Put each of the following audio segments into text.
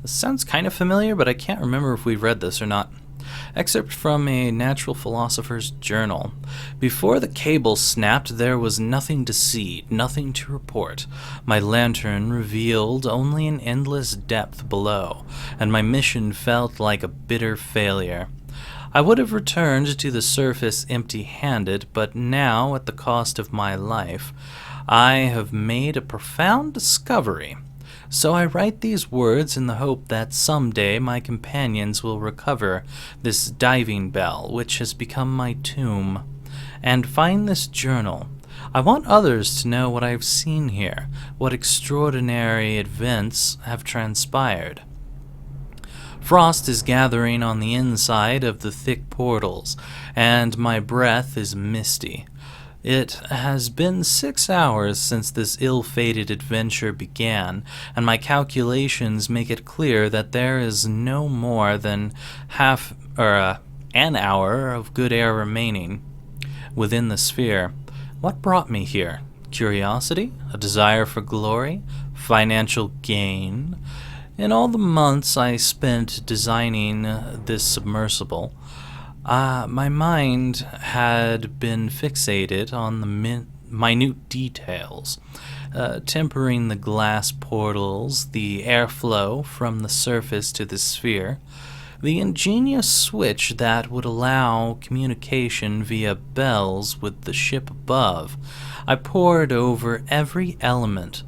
This sounds kind of familiar, but I can't remember if we've read this or not. Excerpt from a natural philosopher's journal. Before the cable snapped, there was nothing to see, nothing to report. My lantern revealed only an endless depth below, and my mission felt like a bitter failure. I would have returned to the surface empty-handed, but now, at the cost of my life, I have made a profound discovery. So I write these words in the hope that someday my companions will recover this diving bell, which has become my tomb, and find this journal. I want others to know what I've seen here, what extraordinary events have transpired. Frost is gathering on the inside of the thick portals, and my breath is misty. It has been 6 hours since this ill-fated adventure began, and my calculations make it clear that there is no more than an hour of good air remaining within the sphere. What brought me here? Curiosity? A desire for glory? Financial gain? In all the months I spent designing this submersible, my mind had been fixated on the minute details, tempering the glass portals, the airflow from the surface to the sphere, the ingenious switch that would allow communication via bells with the ship above. I pored over every element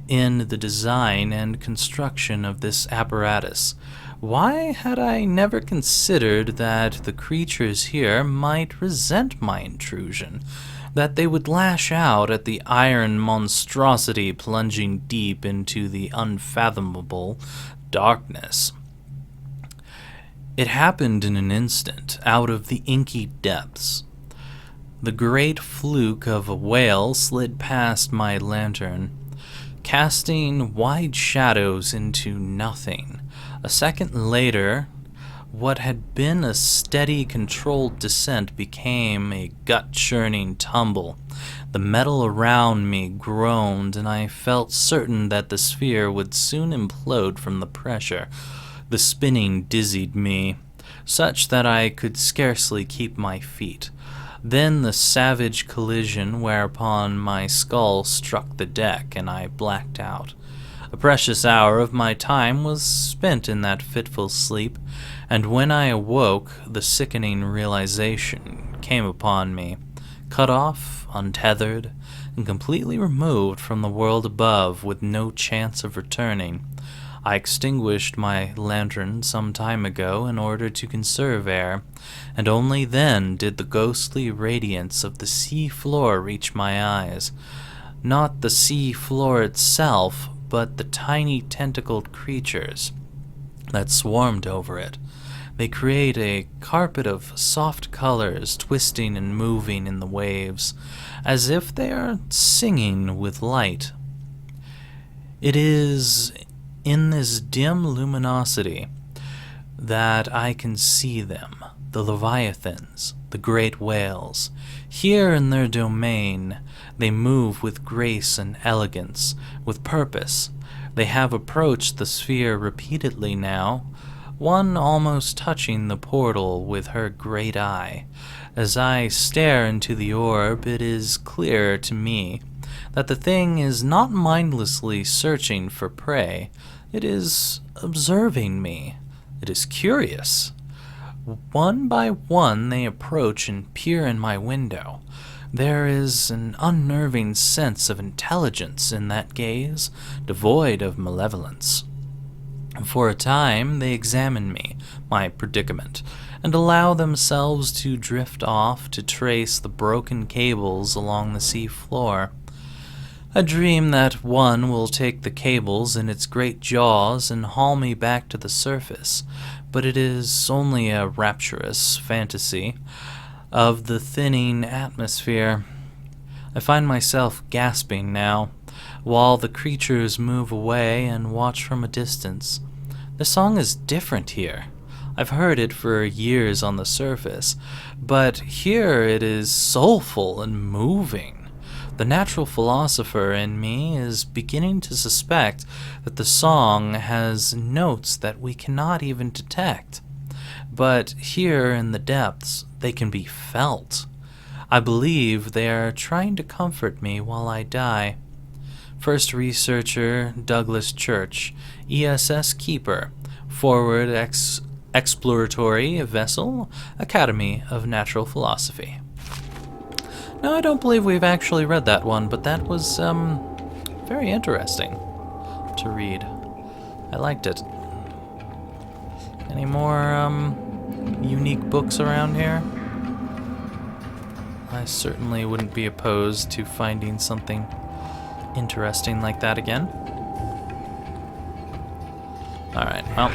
in the design and construction of this apparatus. Why had I never considered that the creatures here might resent my intrusion, that they would lash out at the iron monstrosity plunging deep into the unfathomable darkness? It happened in an instant, out of the inky depths. The great fluke of a whale slid past my lantern, casting wide shadows into nothing. A second later, what had been a steady, controlled descent became a gut-churning tumble. The metal around me groaned, and I felt certain that the sphere would soon implode from the pressure. The spinning dizzied me, such that I could scarcely keep my feet. Then the savage collision whereupon my skull struck the deck, and I blacked out. A precious hour of my time was spent in that fitful sleep, and when I awoke, the sickening realization came upon me. Cut off, untethered, and completely removed from the world above, with no chance of returning. I extinguished my lantern some time ago in order to conserve air, and only then did the ghostly radiance of the sea floor reach my eyes. Not the sea floor itself, but the tiny tentacled creatures that swarmed over it. They create a carpet of soft colors, twisting and moving in the waves, as if they are singing with light. It is in this dim luminosity that I can see them, the leviathans, the great whales. Here in their domain, they move with grace and elegance, with purpose. They have approached the sphere repeatedly now, one almost touching the portal with her great eye. As I stare into the orb, it is clear to me that the thing is not mindlessly searching for prey. It is observing me. It is curious. One by one they approach and peer in my window. There is an unnerving sense of intelligence in that gaze, devoid of malevolence. For a time they examine me, my predicament, and allow themselves to drift off to trace the broken cables along the sea floor. I dream that one will take the cables in its great jaws and haul me back to the surface, but it is only a rapturous fantasy of the thinning atmosphere. I find myself gasping now, while the creatures move away and watch from a distance. The song is different here. I've heard it for years on the surface, but here it is soulful and moving. The natural philosopher in me is beginning to suspect that the song has notes that we cannot even detect. But here in the depths, they can be felt. I believe they are trying to comfort me while I die. First researcher Douglas Church, ESS Keeper, Forward Exploratory Vessel, Academy of Natural Philosophy. No, I don't believe we've actually read that one, but that was very interesting to read. I liked it. Any more unique books around here? I certainly wouldn't be opposed to finding something interesting like that again. Alright, well,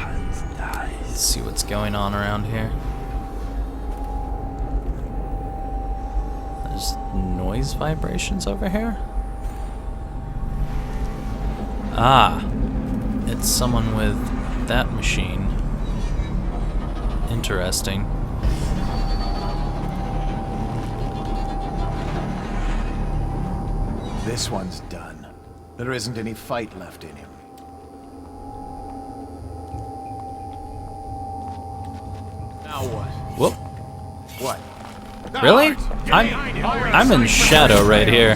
let's see what's going on around here. There's noise vibrations over here? Ah, it's someone with that machine. Interesting. This one's done. There isn't any fight left in him. Now what? Whoop. What? Really? I'm in shadow right here.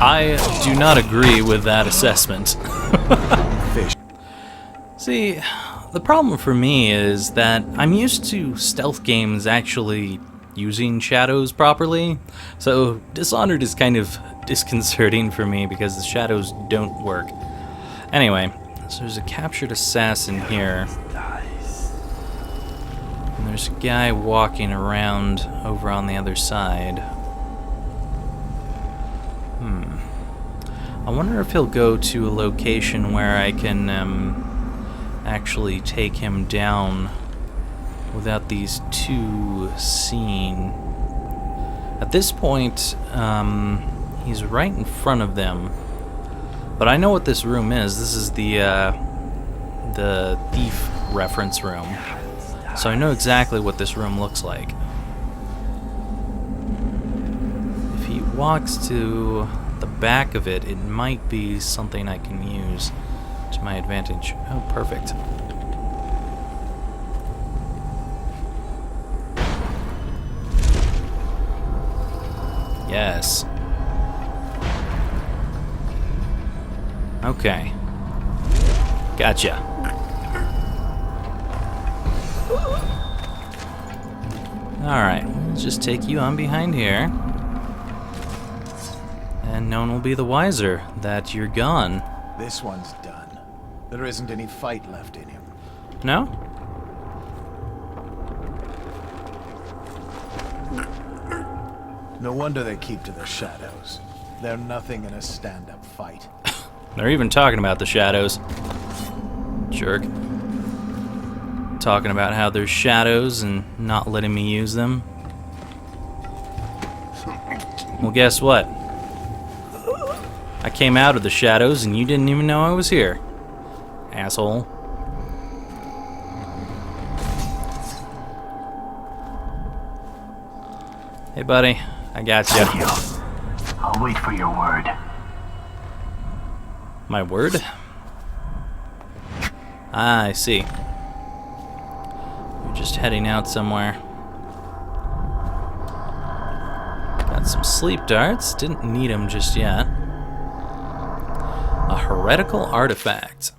I do not agree with that assessment. Fish. See, the problem for me is that I'm used to stealth games actually using shadows properly, so Dishonored is kind of disconcerting for me because the shadows don't work. Anyway, so there's a captured assassin here. And there's a guy walking around over on the other side. I wonder if he'll go to a location where I can actually take him down without these two seeing. At this point, he's right in front of them. But I know what this room is. This is the thief reference room. So I know exactly what this room looks like. If he walks to the back of it, it might be something I can use to my advantage. Oh, perfect. Yes. Okay. Gotcha. Alright, we'll just take you on behind here. And no one will be the wiser that you're gone. This one's done. There isn't any fight left in him. No? No wonder they keep to their shadows. They're nothing in a stand-up fight. They're even talking about the shadows. Jerk. Talking about how there's shadows and not letting me use them. Well, guess what? I came out of the shadows and you didn't even know I was here. Asshole. Hey, buddy. I got you. Thank you. I'll wait for your word. My word? Ah, I see. You're just heading out somewhere. Got some sleep darts. Didn't need them just yet. A heretical artifact.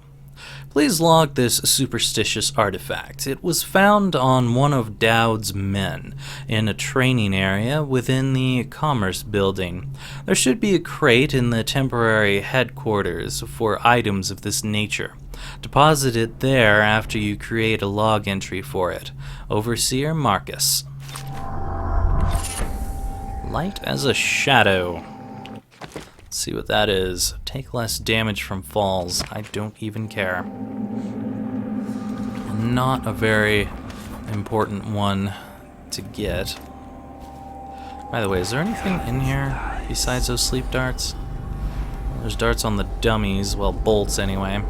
Please log this superstitious artifact. It was found on one of Dowd's men in a training area within the Commerce Building. There should be a crate in the temporary headquarters for items of this nature. Deposit it there after you create a log entry for it. Overseer Marcus. Light as a shadow. Let's see what that is. Take less damage from falls. I don't even care. Not a very important one to get. By the way, is there anything in here besides those sleep darts? Well, there's darts on the dummies, well, bolts anyway.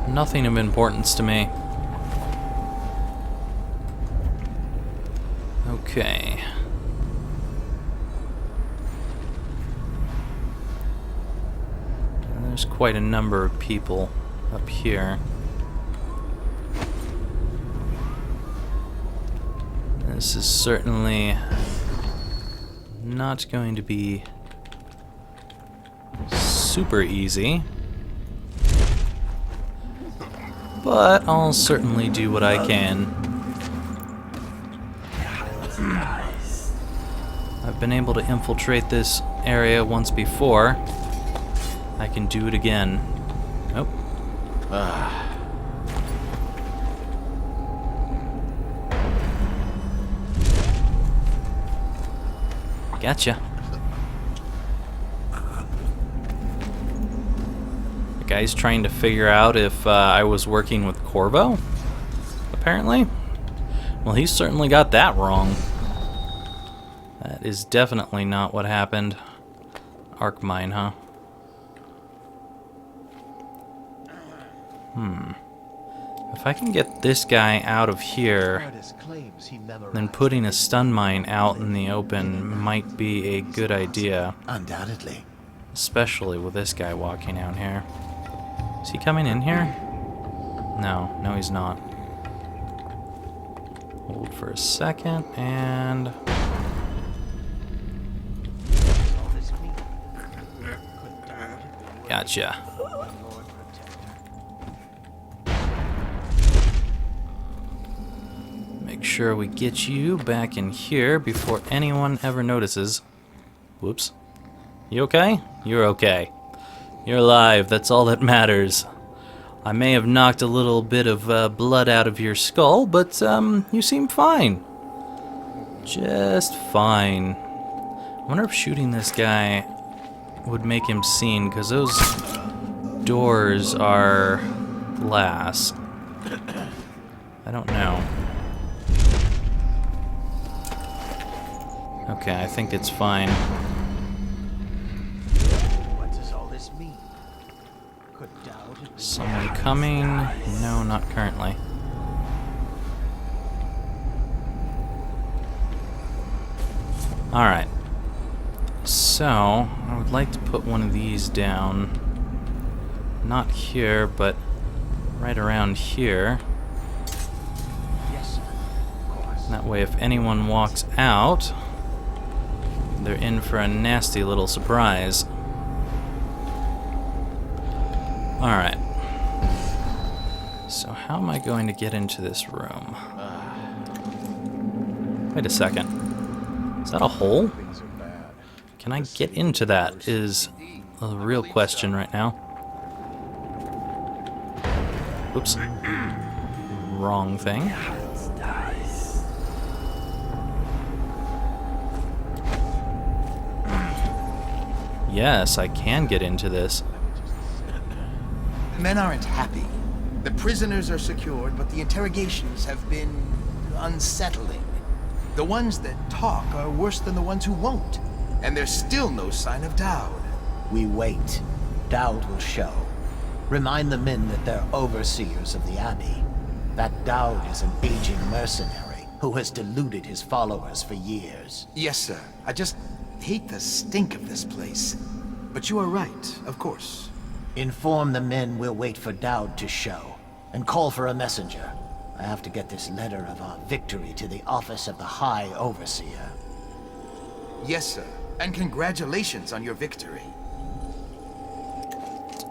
Nothing of importance to me. Okay. There's quite a number of people up here. This is certainly not going to be super easy, but I'll certainly do what I can. I've been able to infiltrate this area once before. I can do it again. Nope. Gotcha. The guy's trying to figure out if I was working with Corvo, apparently. Well, he certainly got that wrong. That is definitely not what happened. Arc mine, huh? If I can get this guy out of here, then putting a stun mine out in the open might be a good idea. Undoubtedly. Especially with this guy walking out here. Is he coming in here? No, he's not. Hold for a second, and... Gotcha. Make sure we get you back in here before anyone ever notices. Whoops. You okay? You're okay. You're alive, that's all that matters. I may have knocked a little bit of blood out of your skull, but you seem fine. Just fine. I wonder if shooting this guy would make him seen, because those doors are glass. I don't know. Okay, I think it's fine. What does all this mean? Could doubt it be Someone coming? No, not currently. Alright. So, I would like to put one of these down. Not here, but right around here. Yes, sir. Of course. That way, if anyone walks out, they're in for a nasty little surprise. Alright. So how am I going to get into this room? Wait a second. Is that a hole? Things are bad. Can I get into that is a real question right now. Oops. Wrong thing. Yes, I can get into this. The men aren't happy. The prisoners are secured, but the interrogations have been unsettling. The ones that talk are worse than the ones who won't. And there's still no sign of Dowd. We wait. Dowd will show. Remind the men that they're overseers of the Abbey. That Dowd is an aging mercenary who has deluded his followers for years. Yes, sir. I just hate the stink of this place. But you are right, of course. Inform the men we'll wait for Dowd to show, and call for a messenger. I have to get this letter of our victory to the office of the High Overseer. Yes, sir. And congratulations on your victory.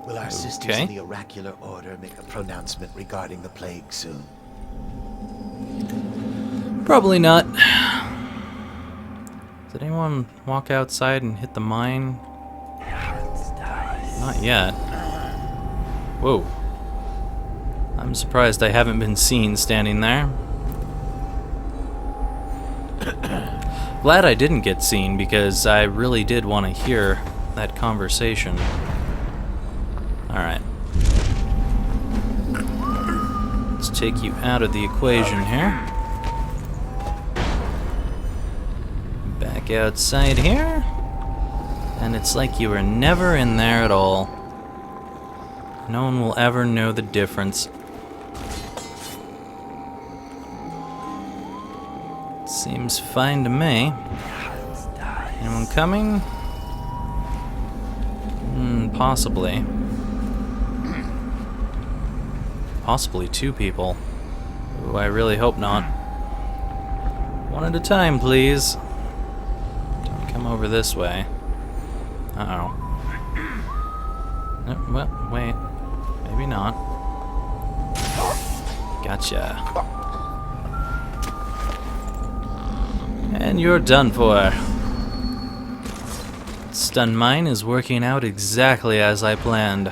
Will our sisters in the Oracular Order make a pronouncement regarding the plague soon? Probably not. Did anyone walk outside and hit the mine? Not yet. Whoa. I'm surprised I haven't been seen standing there. Glad I didn't get seen, because I really did want to hear that conversation. Alright. Let's take you out of the equation here. Back outside here. And it's like you were never in there at all. No one will ever know the difference. Seems fine to me. Anyone coming? Possibly. Possibly two people. Ooh, I really hope not. One at a time, please. Don't come over this way. Uh-oh. Well, wait. Maybe not. Gotcha. And you're done for. Stun mine is working out exactly as I planned.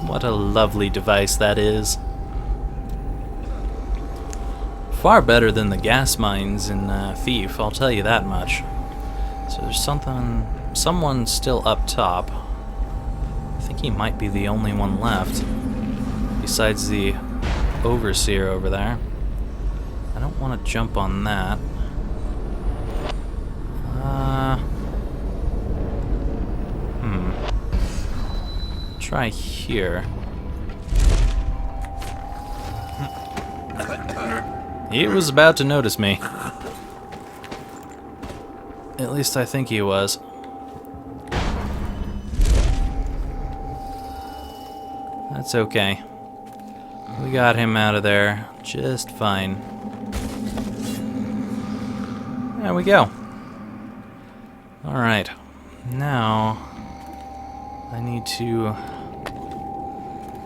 What a lovely device that is. Far better than the gas mines in Thief, I'll tell you that much. So there's someone still up top. I think he might be the only one left, besides the Overseer over there. I don't want to jump on that. Try here. He was about to notice me. At least I think he was. That's okay. We got him out of there just fine. There we go. Alright. Now I need to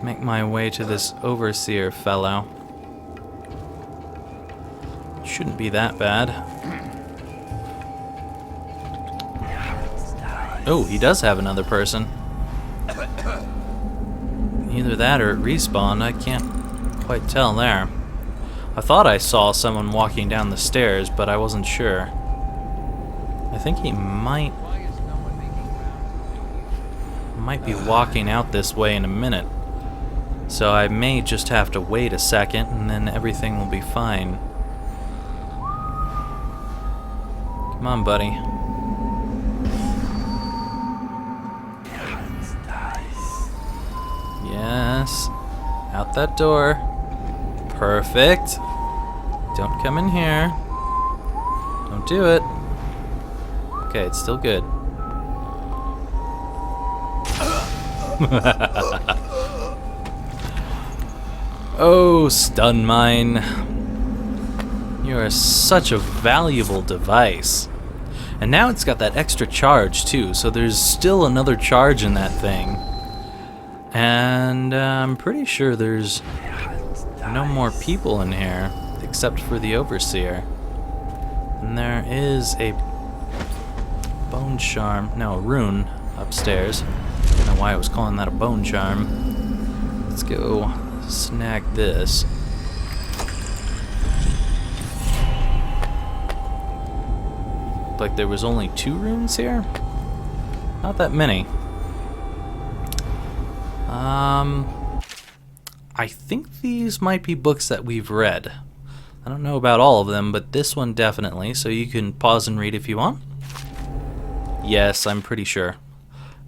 make my way to this Overseer fellow. Shouldn't be that bad. Oh, he does have another person. Either that or it respawned. I can't quite tell there. I thought I saw someone walking down the stairs, but I wasn't sure. I think he might be walking out this way in a minute. So I may just have to wait a second and then everything will be fine. Come on, buddy. Yes. Out that door. Perfect. Don't come in here. Don't do it. Okay, it's still good. Oh, stun mine. You are such a valuable device. And now it's got that extra charge too, so there's still another charge in that thing. And I'm pretty sure there's no more people in here except for the Overseer. And there is a bone charm, no, a rune upstairs. I don't know why I was calling that a bone charm. Let's go snag this. Like there was only 2 runes here? Not that many. I think these might be books that we've read. I don't know about all of them, but this one definitely, so you can pause and read if you want. Yes, I'm pretty sure.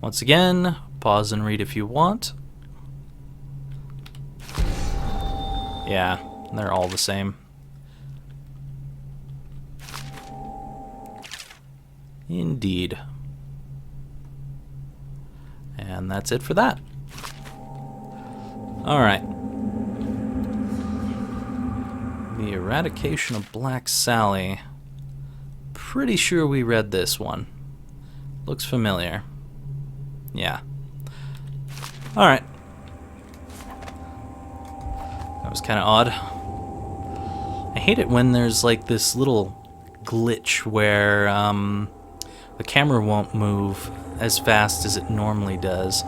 Once again, pause and read if you want. Yeah, they're all the same. Indeed. And that's it for that. Alright. The Eradication of Black Sally. Pretty sure we read this one. Looks familiar. Yeah. Alright. That was kind of odd. I hate it when there's like this little glitch where the camera won't move as fast as it normally does.